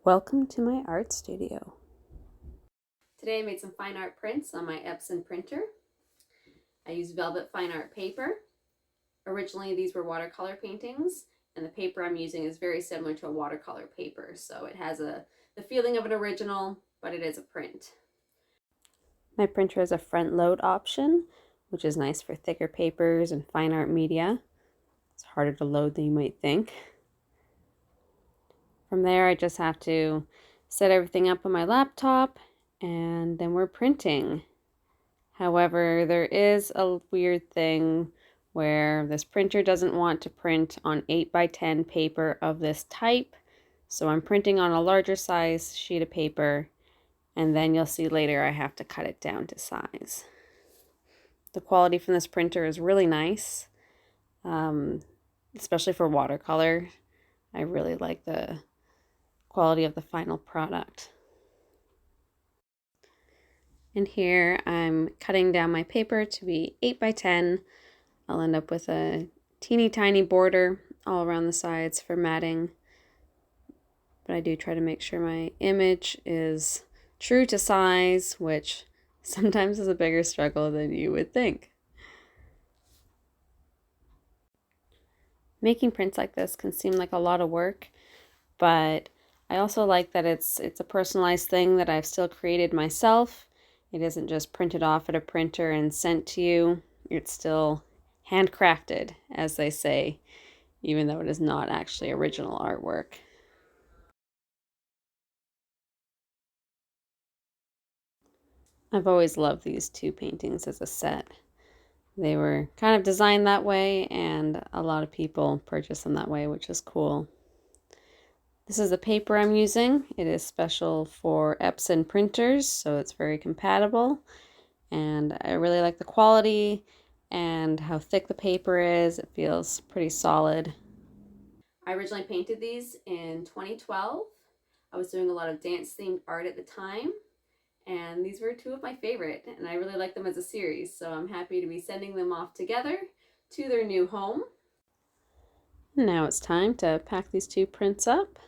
Welcome to my art studio. Today I made some fine art prints on my Epson printer. I used velvet fine art paper. Originally these were watercolor paintings, and the paper I'm using is very similar to a watercolor paper, so it has the feeling of an original, but it is a print. My printer has a front load option, which is nice for thicker papers and fine art media. It's harder to load than you might think. From there, I just have to set everything up on my laptop, and then we're printing. However, there is a weird thing where this printer doesn't want to print on 8x10 paper of this type. So I'm printing on a larger size sheet of paper, and then you'll see later I have to cut it down to size. The quality from this printer is really nice, especially for watercolor. I really like the quality of the final product. And here I'm cutting down my paper to be 8x10. I'll end up with a teeny tiny border all around the sides for matting. But I do try to make sure my image is true to size, which sometimes is a bigger struggle than you would think. Making prints like this can seem like a lot of work, but I also like that it's a personalized thing that I've still created myself. It isn't just printed off at a printer and sent to you. It's still handcrafted, as they say, even though it is not actually original artwork. I've always loved these two paintings as a set. They were kind of designed that way, and a lot of people purchase them that way, which is cool. This is the paper I'm using. It is special for Epson printers, so it's very compatible. And I really like the quality and how thick the paper is. It feels pretty solid. I originally painted these in 2012. I was doing a lot of dance-themed art at the time, and these were two of my favorite, and I really like them as a series, so I'm happy to be sending them off together to their new home. Now it's time to pack these two prints up.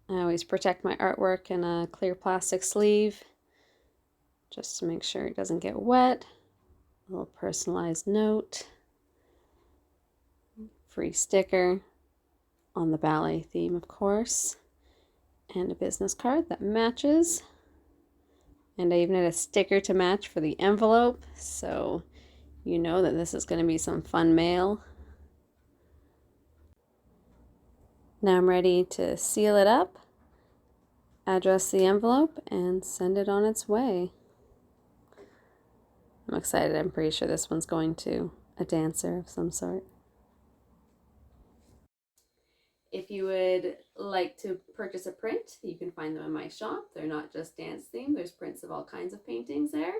I always protect my artwork in a clear plastic sleeve just to make sure it doesn't get wet. A little personalized note, free sticker on the ballet theme, of course, and a business card that matches. And I even had a sticker to match for the envelope, so you know that this is going to be some fun mail. Now I'm ready to seal it up, address the envelope, and send it on its way. I'm excited. I'm pretty sure this one's going to a dancer of some sort. If you would like to purchase a print, you can find them in my shop. They're not just dance themed. There's prints of all kinds of paintings there.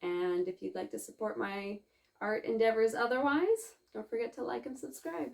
And if you'd like to support my art endeavors otherwise, don't forget to like and subscribe.